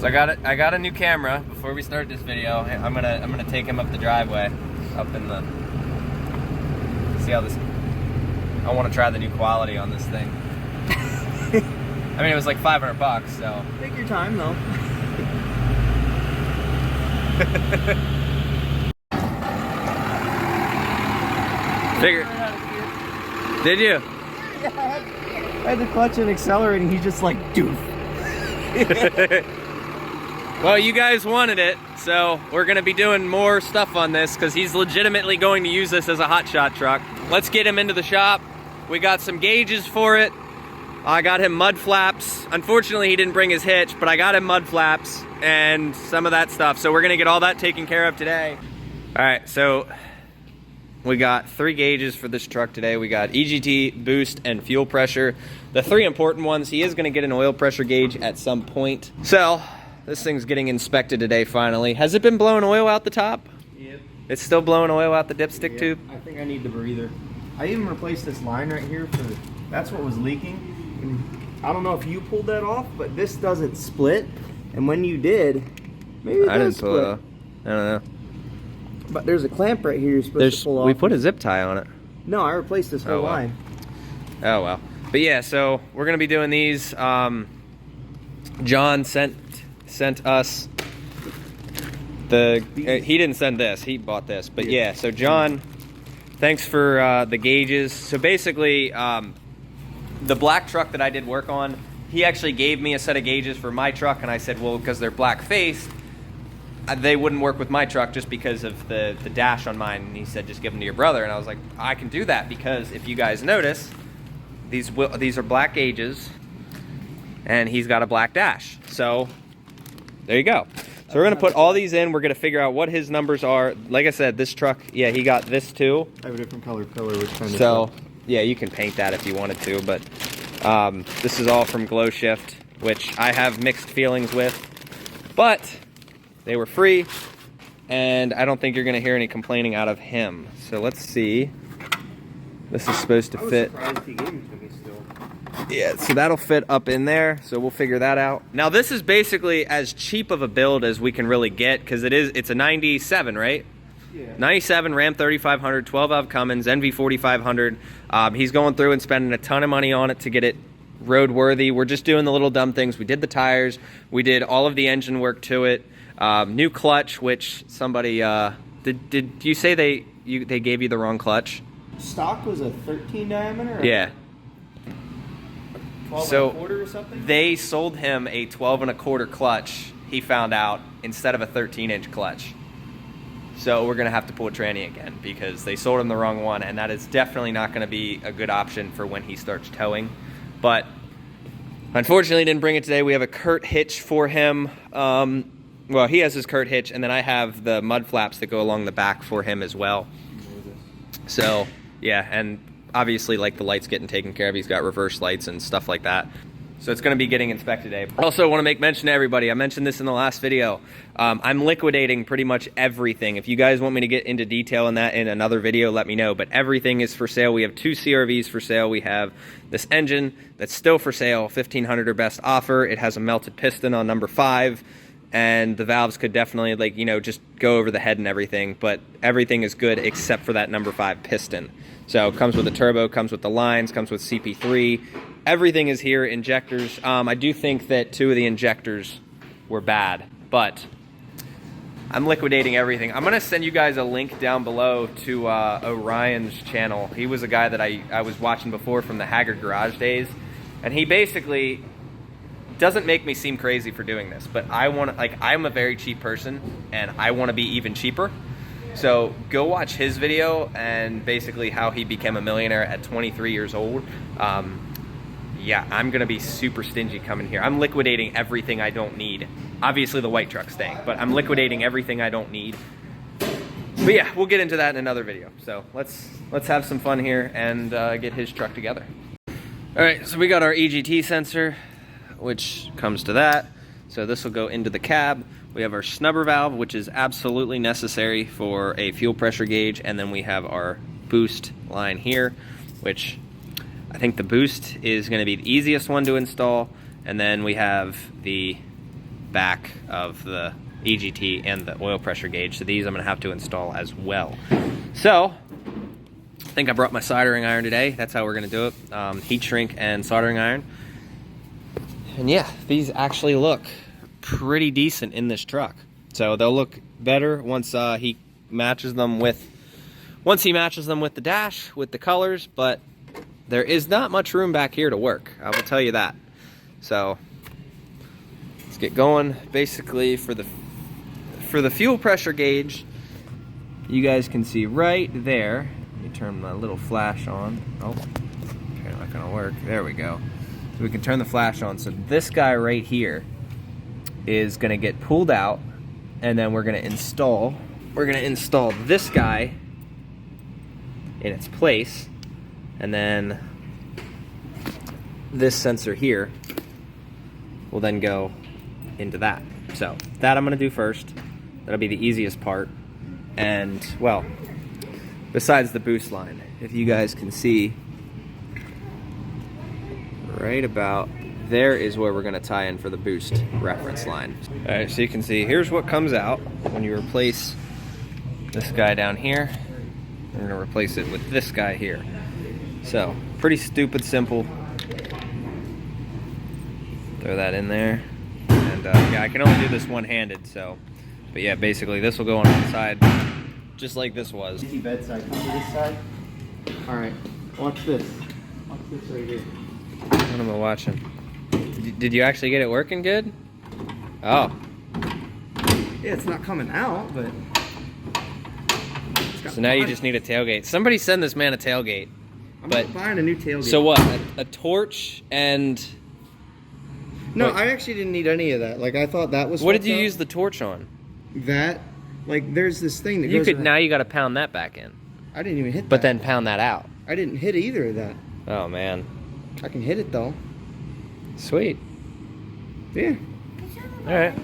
So I got a new camera. Before we start this video, I'm gonna take him up the driveway, up in the, see how this, I want to try the new quality on this thing. I mean, it was like $500, so. Take your time though. Figure. Did you? Yeah, I had the clutch and accelerate and he's just like, doof. Well, you guys wanted it, so we're gonna be doing more stuff on this because he's legitimately going to use this as a hotshot truck. Let's get him into the shop. We got some gauges for it. I got him mud flaps. Unfortunately, he didn't bring his hitch, but I got him mud flaps and some of that stuff. So we're gonna get all that taken care of today. All right, so we got 3 gauges for this truck today. We got EGT, boost, and fuel pressure. The 3 important ones, he is gonna get an oil pressure gauge at some point. So, this thing's getting inspected today finally. Has it been blowing oil out the top? Yep. It's still blowing oil out the dipstick tube? I think I need the breather. I even replaced this line right here for, that's what was leaking. And I don't know if you pulled that off, but this doesn't split. And when you did, maybe it I didn't does pull it split. off. I don't know. But there's a clamp right here you're supposed to pull off. We put a zip tie on it. No, I replaced this whole Oh, well. line. Oh well. But yeah, so we're gonna be doing these. John sent us the, he didn't send this, he bought this. But yeah, so John, thanks for the gauges. So basically, the black truck that I did work on, he actually gave me a set of gauges for my truck, and I said, well, because they're black faced, they wouldn't work with my truck just because of the dash on mine. And he said, just give them to your brother. And I was like, I can do that because if you guys notice, these are black gauges and he's got a black dash. So there you go. So we're gonna put all these in. We're gonna figure out what his numbers are. Like I said, this truck, yeah, he got this too. I have a different color pillar, which kind of. So yeah, you can paint that if you wanted to, but this is all from Glow Shift, which I have mixed feelings with, but they were free, and I don't think you're gonna hear any complaining out of him. So let's see. This is supposed to fit. I was surprised he gave it to me still. Yeah, so that'll fit up in there, so we'll figure that out. Now this is basically as cheap of a build as we can really get, because it's a 97, right? Yeah. 97 Ram 3500, 12-valve Cummins, NV 4500. He's going through and spending a ton of money on it to get it roadworthy. We're just doing the little dumb things. We did the tires, we did all of the engine work to it. New clutch, which somebody did you say they gave you the wrong clutch? Stock was a 13 diameter? Or Yeah. 12 So and a quarter or something? they sold him a 12 and a quarter clutch, he found out, instead of a 13-inch clutch. So we're gonna have to pull a tranny again because they sold him the wrong one, and that is definitely not gonna be a good option for when he starts towing. But unfortunately, didn't bring it today. We have a Kurt hitch for him. Well, he has his Kurt hitch, and then I have the mud flaps that go along the back for him as well. So yeah, and obviously like the lights getting taken care of. He's got reverse lights and stuff like that. So it's gonna be getting inspected today. I also wanna make mention to everybody, I mentioned this in the last video, I'm liquidating pretty much everything. If you guys want me to get into detail on that in another video, let me know, but everything is for sale. We have 2 CRVs for sale. We have this engine that's still for sale, 1500 or best offer. It has a melted piston on number 5. And the valves could definitely, like, you know, just go over the head and everything, but everything is good except for that number 5 piston. So it comes with a turbo, comes with the lines, comes with CP3. Everything is here. Injectors. I do think that 2 of the injectors were bad, but I'm liquidating everything. I'm gonna send you guys a link down below to Orion's channel. He was a guy that I was watching before from the Haggard Garage days, and he basically doesn't make me seem crazy for doing this, but I'm a very cheap person and I want to be even cheaper. So go watch his video and basically how he became a millionaire at 23 years old. Yeah, I'm gonna be super stingy coming here. I'm liquidating everything I don't need. Obviously the white truck's staying, but I'm liquidating everything I don't need. But yeah, we'll get into that in another video. So let's have some fun here and get his truck together. All right, so we got our EGT sensor, which comes to that. So this will go into the cab. We have our snubber valve, which is absolutely necessary for a fuel pressure gauge. And then we have our boost line here, which I think the boost is gonna be the easiest one to install. And then we have the back of the EGT and the oil pressure gauge. So these I'm gonna have to install as well. So I think I brought my soldering iron today. That's how we're gonna do it. Heat shrink and soldering iron. And yeah, these actually look pretty decent in this truck. So they'll look better once he matches them with the dash, with the colors, but there is not much room back here to work. I will tell you that. So let's get going. Basically for the fuel pressure gauge, you guys can see right there. Let me turn my little flash on. Oh, okay, not gonna work. There we go. So we can turn the flash on. So this guy right here is gonna get pulled out, and then we're gonna install this guy in its place, and then this sensor here will then go into that. So that I'm gonna do first. That'll be the easiest part. And well, besides the boost line, if you guys can see, right about there is where we're gonna tie in for the boost reference line. All right, so you can see, here's what comes out when you replace this guy down here. We're gonna replace it with this guy here. So, pretty stupid simple. Throw that in there. And yeah, I can only do this one-handed, so. But yeah, basically this will go on one side, just like this was. Bedside, come to this side. All right, watch this. Watch this right here. What am I watching? Did you actually get it working good? Oh. Yeah, it's not coming out, but. So now you just need a tailgate. Somebody send this man a tailgate. I'm not buying a new tailgate. So what? A torch and... No, what? I actually didn't need any of that. Like, I thought that was... What did you use the torch on? That, like, there's this thing that you goes could around. Now you got to pound that back in. I didn't even hit that. But then pound that out. I didn't hit either of that. Oh, man. I can hit it, though. Sweet. Yeah. All right.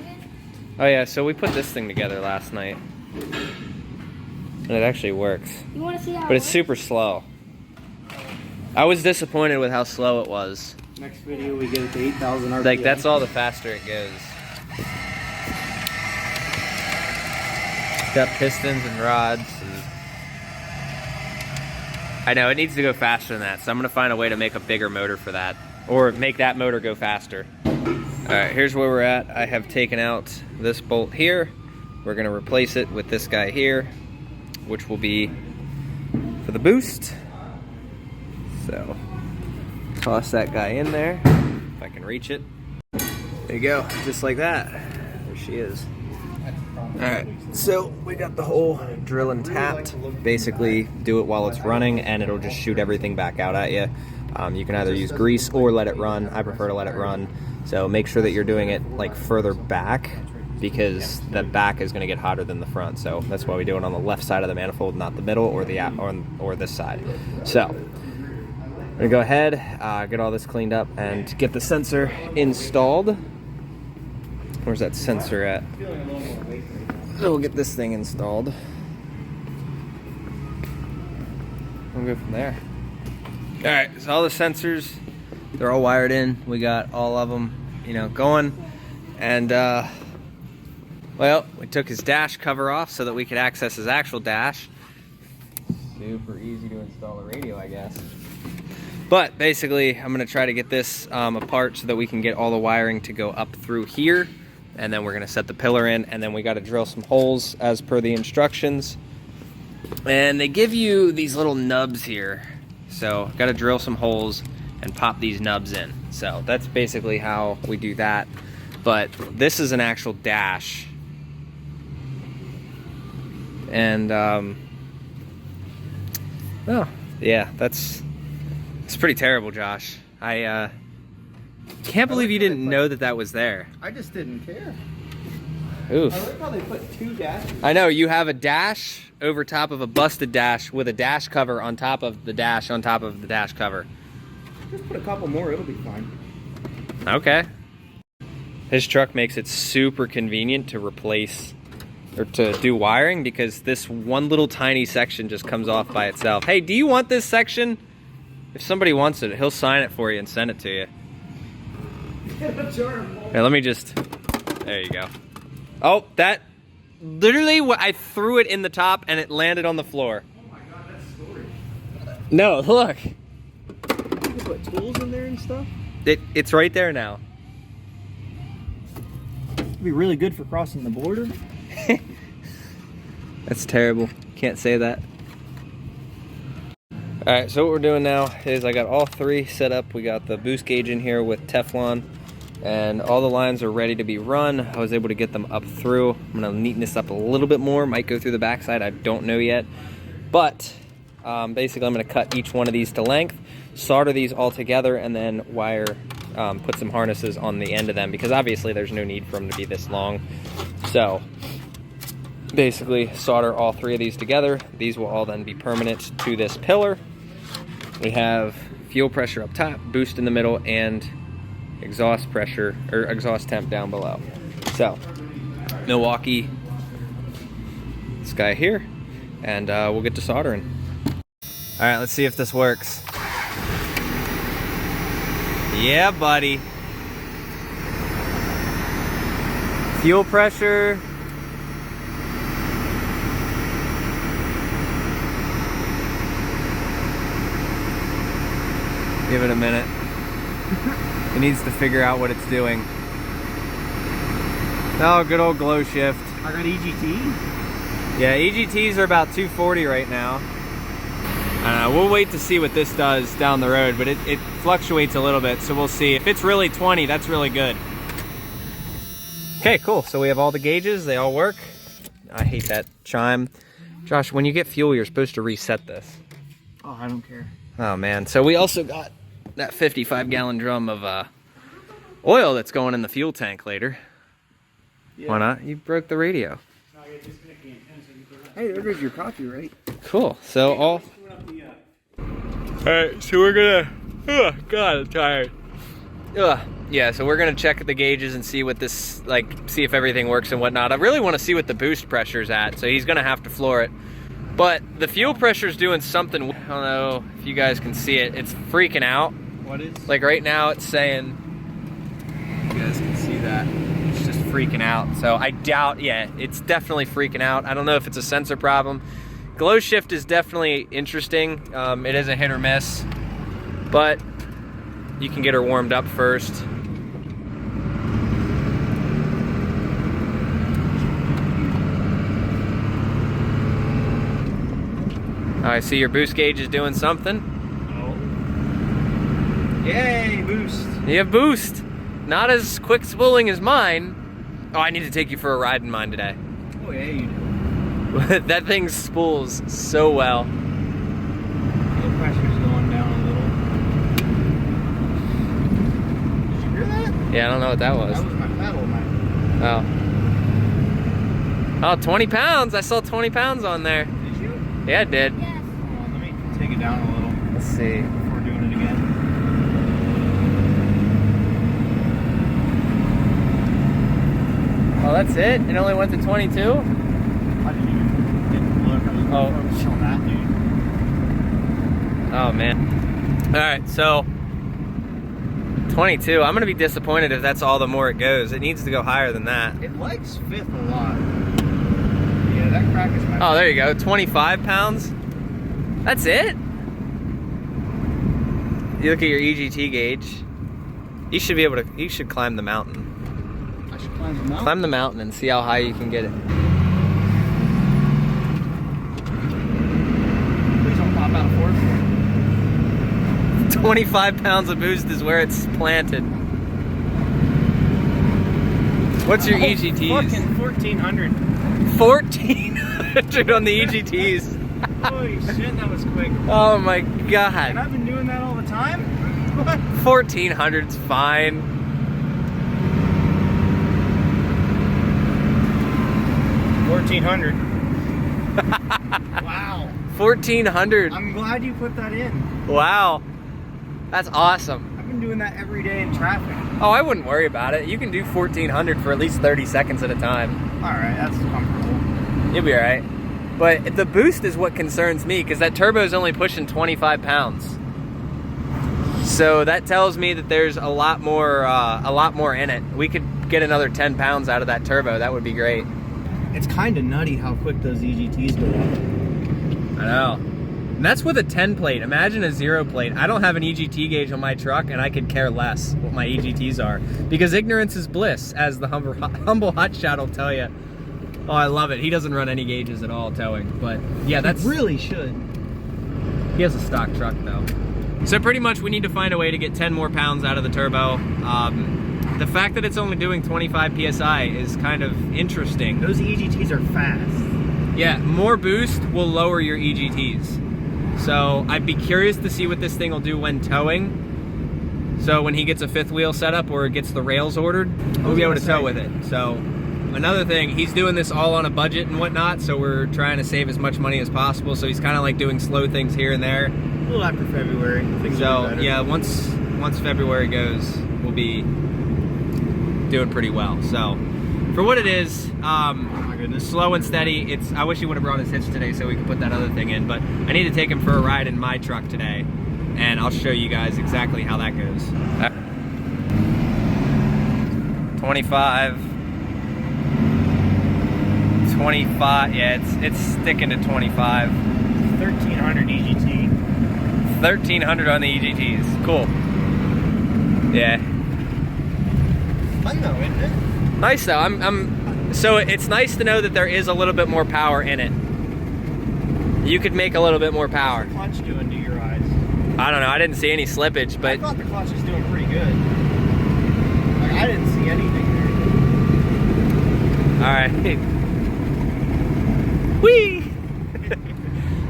Oh, yeah, so we put this thing together last night. And it actually works. You want to see how But it's super slow. I was disappointed with how slow it was. Next video, we get it to 8,000 RPM. Like, that's all the faster it goes. Got pistons and rods. And I know, it needs to go faster than that, so I'm going to find a way to make a bigger motor for that. Or make that motor go faster. Alright, here's where we're at. I have taken out this bolt here. We're going to replace it with this guy here, which will be for the boost. So, toss that guy in there, if I can reach it. There you go, just like that. There she is. Alright, so we got the hole drilling tapped. Basically, do it while it's running and it'll just shoot everything back out at you. You can either use grease or let it run. I prefer to let it run. So make sure that you're doing it like further back, because the back is going to get hotter than the front. So that's why we do it on the left side of the manifold, not the middle or the or this side. So I'm going to go ahead, get all this cleaned up and get the sensor installed. Where's that sensor at? So we'll get this thing installed. We'll go from there. Alright, so all the sensors, they're all wired in. We got all of them, you know, going. And, well, we took his dash cover off so that we could access his actual dash. Super easy to install a radio, I guess. But basically, I'm going to try to get this apart so that we can get all the wiring to go up through here. And then we're going to set the pillar in, and then we got to drill some holes as per the instructions. And they give you these little nubs here. So, got to drill some holes and pop these nubs in. So, that's basically how we do that. But this is an actual dash. And, well, yeah, it's pretty terrible, Josh. I can't believe you didn't know that that was there. I just didn't care. Oof. I like how they put two dashes. I know, you have a dash over top of a busted dash with a dash cover on top of the dash on top of the dash cover. Just put a couple more, it'll be fine. Okay. His truck makes it super convenient to replace or to do wiring, because this one little tiny section just comes off by itself. Hey, do you want this section? If somebody wants it, he'll sign it for you and send it to you. Here, let me just There you go. Oh, that literally, I threw it in the top and it landed on the floor. Oh my god, that's storage. No, look. You can put tools in there and stuff. It's right there now. It'd be really good for crossing the border. That's terrible. Can't say that. All right, so what we're doing now is I got all 3 set up. We got the boost gauge in here with Teflon, and all the lines are ready to be run. I was able to get them up through. I'm gonna neaten this up a little bit more. Might go through the backside, I don't know yet. But basically I'm gonna cut each one of these to length, solder these all together, and then wire, put some harnesses on the end of them, because obviously there's no need for them to be this long. So basically solder all 3 of these together. These will all then be permanent to this pillar. We have fuel pressure up top, boost in the middle, and exhaust pressure, or exhaust temp down below. So, Milwaukee, this guy here, and we'll get to soldering. All right, let's see if this works. Yeah, buddy. Fuel pressure. Give it a minute. It needs to figure out what it's doing. Oh, good old glow shift. I got EGT. Yeah, EGTs are about 240 right now. We'll wait to see what this does down the road, but it fluctuates a little bit, so we'll see. If it's really 20, that's really good. Okay, cool. So we have all the gauges. They all work. I hate that chime. Josh, when you get fuel, you're supposed to reset this. Oh, I don't care. Oh man, so we also got that 55-gallon drum of oil that's going in the fuel tank later. Yeah. Why not? You broke the radio. Hey, there goes your copyright. Cool. So all right, so we're gonna, oh god, I'm tired. Yeah, so we're gonna check the gauges and see what this, like, see if everything works and whatnot. I really want to see what the boost pressure's at, so he's gonna have to floor it. But the fuel pressure's doing something. I don't know if you guys can see it. It's freaking out. What is? Like right now it's saying, you guys can see that. It's just freaking out. So I doubt, yeah, it's definitely freaking out. I don't know if it's a sensor problem. Glow shift is definitely interesting. It is a hit or miss, but you can get her warmed up first. I see your boost gauge is doing something. Oh. Yay, boost. You have boost. Not as quick spooling as mine. Oh, I need to take you for a ride in mine today. Oh yeah, you do. That thing spools so well. Fuel pressure's going down a little. Did you hear that? Yeah, I don't know what that was. That was my pedal, man. Oh. Oh, 20 pounds. I saw 20 pounds on there. Did you? Yeah, it did. Yes. Hold on, let me take it down a little. Let's see. Before doing it again. Oh, that's it? It only went to 22? I didn't even look. I was focused on that, dude. Oh, man. All right, so 22. I'm going to be disappointed if that's all the more it goes. It needs to go higher than that. It likes fifth a lot. Yeah, that crack is my... Oh, there you go. 25 pounds. That's it? You look at your EGT gauge. You should be able to, you should climb the mountain. I should climb the mountain? Climb the mountain and see how high you can get it. Please don't pop out a fourth. 25 pounds of boost is where it's planted. What's your EGTs? Fucking 1400. 1400 on the EGTs. Holy shit, that was quick. Oh my And god. I've been doing that all the time? What? 1400's fine. 1400. Wow. 1400. I'm glad you put that in. Wow. That's awesome. I've been doing that every day in traffic. Oh, I wouldn't worry about it. You can do 1400 for at least 30 seconds at a time. Alright, that's comfortable. You'll be alright. But the boost is what concerns me, because that turbo is only pushing 25 pounds. So that tells me that there's a lot more in it. We could get another 10 pounds out of that turbo, that would be great. It's kind of nutty how quick those EGTs go up. I know. And that's with a 10 plate. Imagine a 0 plate. I don't have an EGT gauge on my truck, and I could care less what my EGTs are. Because ignorance is bliss, as the humble Hotshot will tell you. Oh, I love it. He doesn't run any gauges at all towing. But yeah, that's... He really should. He has a stock truck, though. So pretty much we need to find a way to get 10 more pounds out of the turbo. The fact that it's only doing 25 PSI is kind of interesting. Those EGTs are fast. Yeah, more boost will lower your EGTs. So I'd be curious to see what this thing will do when towing. So when he gets a fifth wheel set up or gets the rails ordered, we'll be able to tow with it. So another thing, he's doing this all on a budget and whatnot, so we're trying to save as much money as possible. So he's kind of like doing slow things here and there. A little after February. Things will be better. Yeah, once February goes, we'll be doing pretty well. So for what it is, oh my goodness, slow and steady. I wish he would have brought his hitch today so we could put that other thing in, but I need to take him for a ride in my truck today, and I'll show you guys exactly how that goes. 25, yeah, it's sticking to 25. 1300 EGT. 1300 on the EGTs. Cool. Yeah. Fun though, isn't it? Nice though. So it's nice to know that there is a little bit more power in it. You could make a little bit more power. What's the clutch doing to your eyes? I don't know. I didn't see any slippage, but I thought the clutch was doing pretty good. Like, I didn't see anything there. all right. Whee!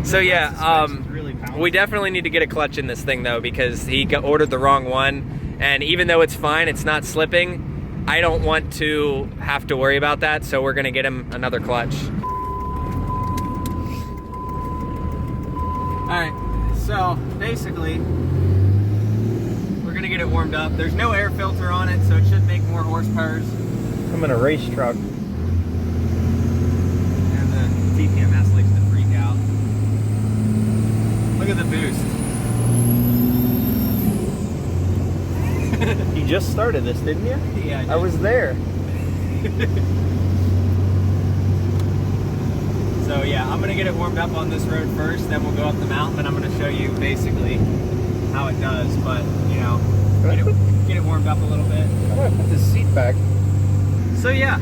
So yeah, really we definitely need to get a clutch in this thing though, because he ordered the wrong one, and even though it's fine, it's not slipping. I don't want to have to worry about that, so we're gonna get him another clutch. All right, so basically, we're gonna get it warmed up. There's no air filter on it, so it should make more horsepower. I'm in a race truck. And the TPMS likes to freak out. Look at the boost. You just started this, didn't you? Yeah, I was there. So yeah, I'm gonna get it warmed up on this road first, then we'll go up the mountain, and I'm gonna show you basically how it does. But you know, get it warmed up a little bit. I'm gonna put this seat back. So yeah,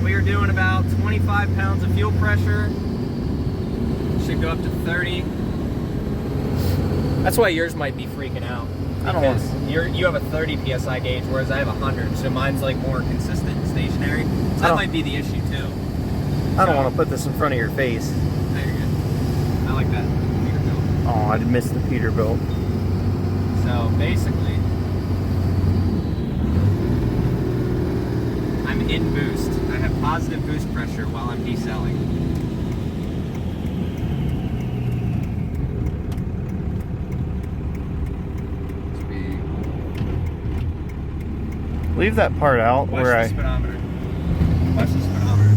we are doing about 25 pounds of fuel pressure. Should go up to 30. That's why yours might be freaking out. I don't want. You have a 30 PSI gauge, whereas I have 100, so mine's like more consistent and stationary. So that might be the issue too. I don't want to put this in front of your face. No, you're good. I like that Peterbilt. Oh, I missed the Peterbilt. So basically, I'm in boost. I have positive boost pressure while I'm decelling. Leave that part out. Watch where the I. speedometer. Watch the speedometer.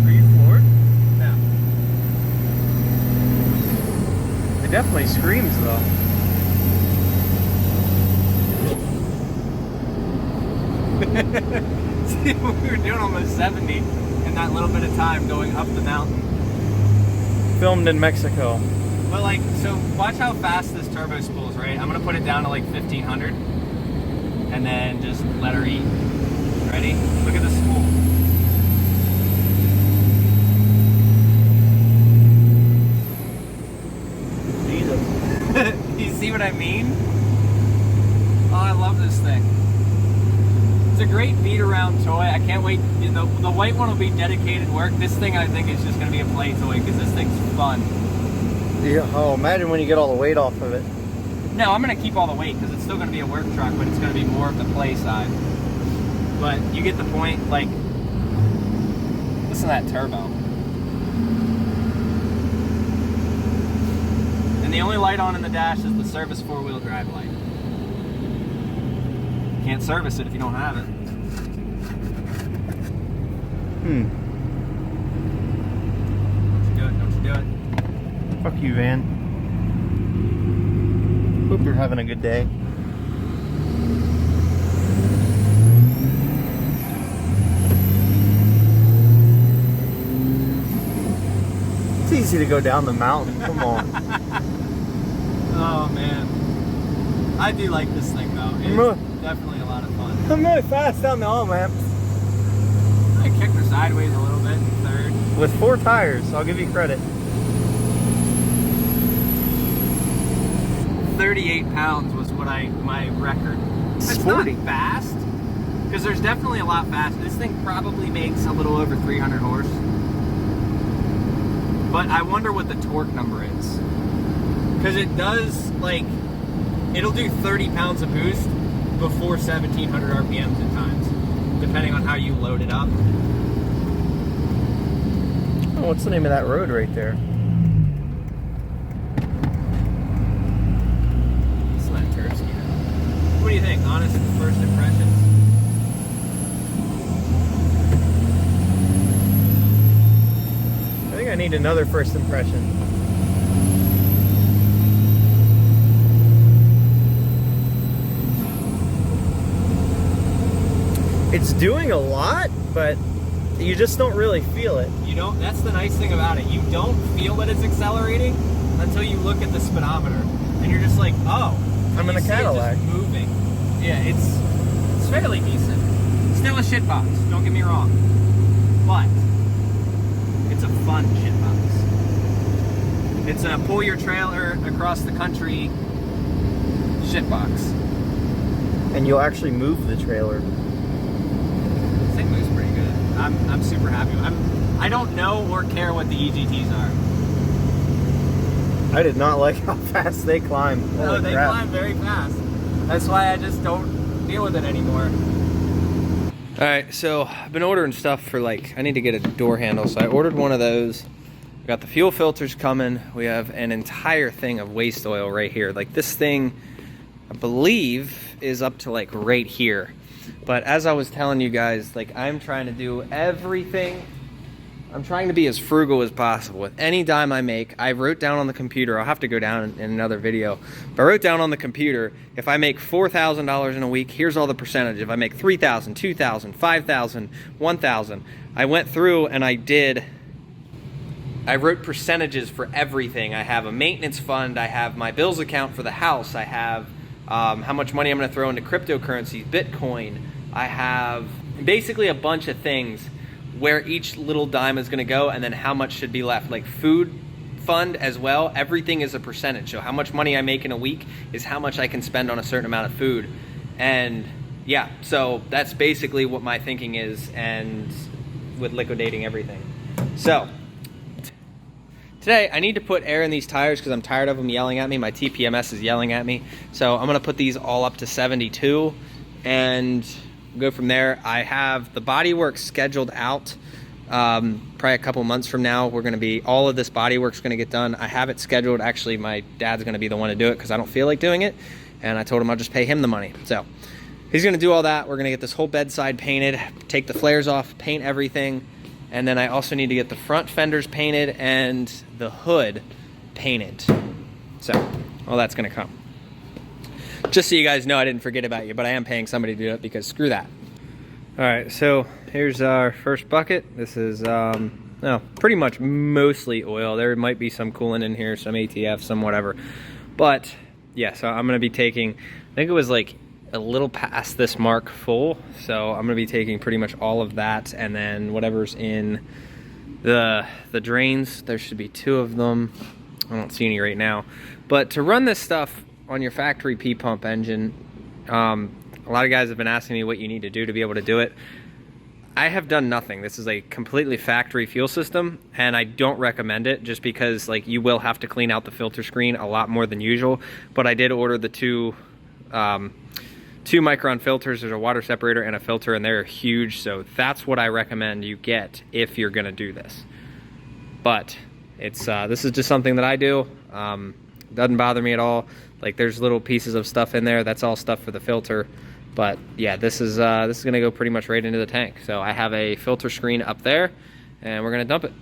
Are you floored? No. It definitely screams though. See, we were doing almost 70 in that little bit of time going up the mountain. Filmed in Mexico. But like, so watch how fast this turbo spools, right? I'm gonna put it down to like 1500 and then just let her eat. Ready? Look at the spool. Jesus. You see what I mean? Oh, I love this thing. It's a great beat around toy. I can't wait. The white one will be dedicated work. This thing I think is just going to be a play toy because this thing's fun. Yeah. Oh, imagine when you get all the weight off of it. No, I'm going to keep all the weight because it's still going to be a work truck, but it's going to be more of the play side. But you get the point. Like, listen to that turbo. And the only light on in the dash is the service four-wheel drive light. Can't service it if you don't have it. Fuck you, van. Hope you're having a good day. It's easy to go down the mountain. Come on. Oh man, I do like this thing though. It's definitely a lot of fun. I'm really fast down the on-ramp. I kicked her sideways a little bit in third. With 4 tires, I'll give you credit. 38 pounds was what my record. It's It's 40. not fast, because there's definitely a lot faster. This thing probably makes a little over 300 horse. But I wonder what the torque number is. Because it does, like, it'll do 30 pounds of boost before 1700 RPMs at times, depending on how you load it up. Oh, what's the name of that road right there? It's not Tursky. What do you think? Honest first impressions? I think I need another first impression. It's doing a lot, but you just don't really feel it. You don't. That's the nice thing about it. You don't feel that it's accelerating until you look at the speedometer, and you're just like, oh, I'm in a you see it Cadillac. just moving. Yeah, it's fairly decent. Still a shitbox. Don't get me wrong, but it's a fun shitbox. It's a pull your trailer across the country shitbox. And you'll actually move the trailer. This thing moves pretty good. I'm super happy. I don't know or care what the EGTs are. I did not like how fast they climb. No, Holy they crap. climb very fast. That's why I just don't deal with it anymore. All right, so I've been ordering stuff for, like, I need to get a door handle, so I ordered one of those. Got the fuel filters coming. We have an entire thing of waste oil right here. Like, this thing, I believe, is up to, like, right here. But as I was telling you guys, like, I'm trying to do everything. I'm trying to be as frugal as possible. With any dime I make, I wrote down on the computer, I'll have to go down in another video, but I wrote down on the computer, if I make $4,000 in a week, here's all the percentage. If I make $3,000, $2,000, $5,000, $1,000, I went through and I wrote percentages for everything. I have a maintenance fund, I have my bills account for the house, I have how much money I'm gonna throw into cryptocurrencies, Bitcoin, I have basically a bunch of things where each little dime is going to go and then how much should be left. Like food fund as well, everything is a percentage. So how much money I make in a week is how much I can spend on a certain amount of food. And yeah, so that's basically what my thinking is, and with liquidating everything. So today I need to put air in these tires because I'm tired of them yelling at me. My TPMS is yelling at me. So I'm going to put these all up to 72 and go from there. I have the body work scheduled out probably a couple months from now. We're going to be, all of this body work's going to get done. I have it scheduled. Actually, my dad's going to be the one to do it because I don't feel like doing it, and I told him I'll just pay him the money. So he's going to do all that. We're going to get this whole bedside painted, take the flares off, paint everything, and then I also need to get the front fenders painted and the hood painted. So all that's going to come. Just so you guys know, I didn't forget about you, but I am paying somebody to do it because screw that. All right, so here's our first bucket. This is pretty much mostly oil. There might be some coolant in here, some ATF, some whatever. But yeah, so I'm gonna be taking, I think it was like a little past this mark full. So I'm gonna be taking pretty much all of that, and then whatever's in the drains. There should be 2 of them. I don't see any right now. But to run this stuff on your factory P-pump engine, a lot of guys have been asking me what you need to do to be able to do it. I have done nothing. This is a completely factory fuel system, and I don't recommend it just because, like, you will have to clean out the filter screen a lot more than usual. But I did order the 2 micron filters. There's a water separator and a filter, and they're huge. So that's what I recommend you get if you're gonna do this. But it's this is just something that I do. Doesn't bother me at all. Like, there's little pieces of stuff in there. That's all stuff for the filter. But yeah, this is gonna go pretty much right into the tank. So I have a filter screen up there, and we're gonna dump it.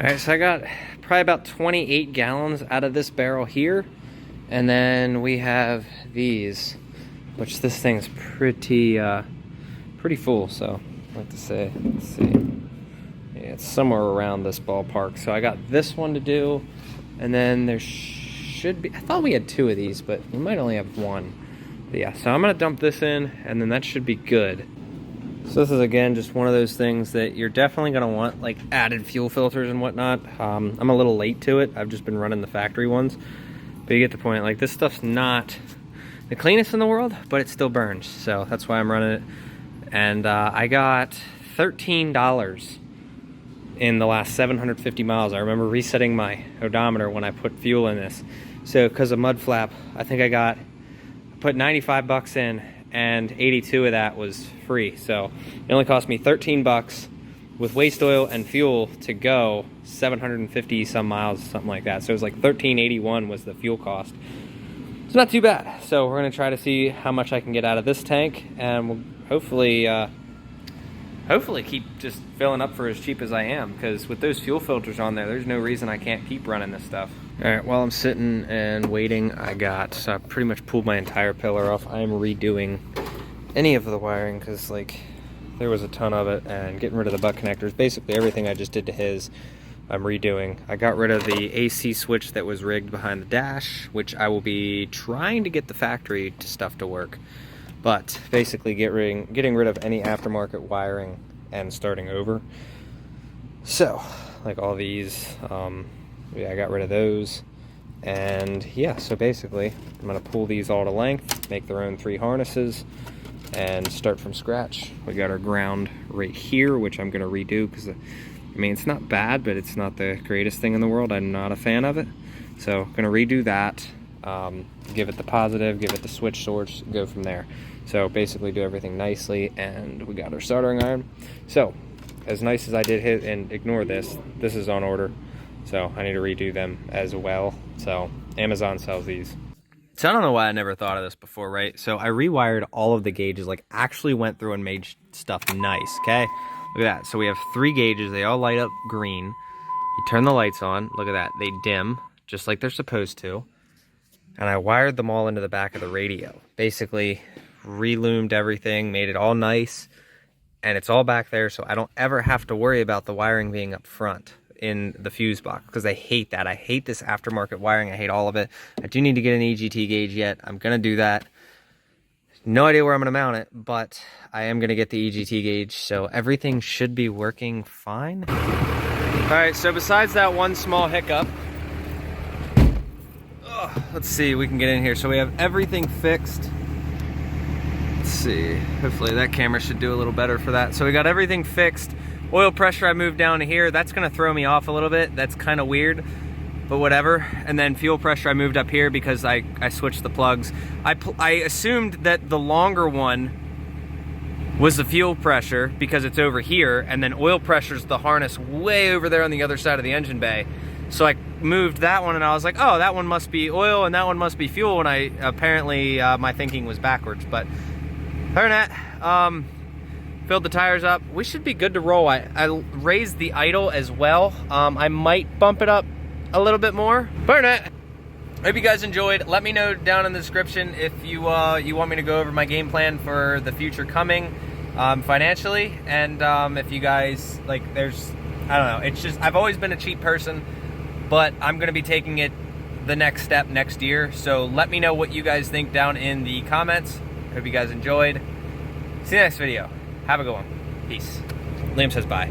All right, so I got probably about 28 gallons out of this barrel here. And then we have these, which this thing's pretty full, so I like to say, let's see. Yeah, it's somewhere around this ballpark. So I got this one to do, and then there should be, I thought we had 2 of these, but we might only have 1. But yeah, so I'm gonna dump this in, and then that should be good. So this is, again, just one of those things that you're definitely gonna want, like added fuel filters and whatnot. I'm a little late to it. I've just been running the factory ones, but you get the point. Like, this stuff's not the cleanest in the world, but it still burns. So that's why I'm running it. And I got $13 in the last 750 miles. I remember resetting my odometer when I put fuel in this. So because of mud flap, I think I put 95 bucks in, and 82 of that was free. So it only cost me 13 bucks with waste oil and fuel to go 750 some miles, something like that. So it was like $13.81 was the fuel cost. It's not too bad. So we're gonna try to see how much I can get out of this tank, and we'll hopefully keep just filling up for as cheap as I am, because with those fuel filters on there, there's no reason I can't keep running this stuff. All right, while I'm sitting and waiting, I pretty much pulled my entire pillar off. I am redoing any of the wiring, because like there was a ton of it, and getting rid of the butt connectors. Basically everything I just did to his, I'm redoing. I got rid of the AC switch that was rigged behind the dash, which I will be trying to get the factory stuff to work. But basically getting rid of any aftermarket wiring and starting over. So, like all these, yeah, I got rid of those. And yeah, so basically, I'm gonna pull these all to length, make their own 3 harnesses, and start from scratch. We got our ground right here, which I'm gonna redo, because I mean, it's not bad, but it's not the greatest thing in the world. I'm not a fan of it. So, gonna redo that, give it the positive, give it the switch source, go from there. So basically do everything nicely, and we got our soldering iron. So as nice as I did hit, and ignore this is on order. So I need to redo them as well. So Amazon sells these. So I don't know why I never thought of this before, right? So I rewired all of the gauges, like actually went through and made stuff nice, okay? Look at that. So we have 3 gauges, they all light up green. You turn the lights on, look at that, they dim, just like they're supposed to. And I wired them all into the back of the radio. Basically, reloomed everything, made it all nice, and it's all back there, so I don't ever have to worry about the wiring being up front in the fuse box, because I hate that. I hate this aftermarket wiring. I hate all of it. I do need to get an EGT gauge yet. I'm gonna do that. No idea where I'm gonna mount it, but I am gonna get the EGT gauge, so everything should be working fine. All right, so besides that one small hiccup, let's see, we can get in here. So we have everything fixed. Let's see, hopefully that camera should do a little better for that. So we got everything fixed. Oil pressure I moved down to here. That's gonna throw me off a little bit. That's kind of weird, but whatever. And then fuel pressure I moved up here because I switched the plugs. I assumed that the longer one was the fuel pressure because it's over here, and then oil pressure's the harness way over there on the other side of the engine bay. So I moved that one, and I was like, oh, that one must be oil and that one must be fuel, and I apparently my thinking was backwards. But other than that, filled the tires up. We should be good to roll. I raised the idle as well. I might bump it up a little bit more. But other than that, hope you guys enjoyed. Let me know down in the description if you want me to go over my game plan for the future coming financially, and if you guys like, I don't know, it's just, I've always been a cheap person, but I'm gonna be taking it the next step next year. So let me know what you guys think down in the comments. Hope you guys enjoyed. See you next video. Have a good one. Peace. Liam says bye.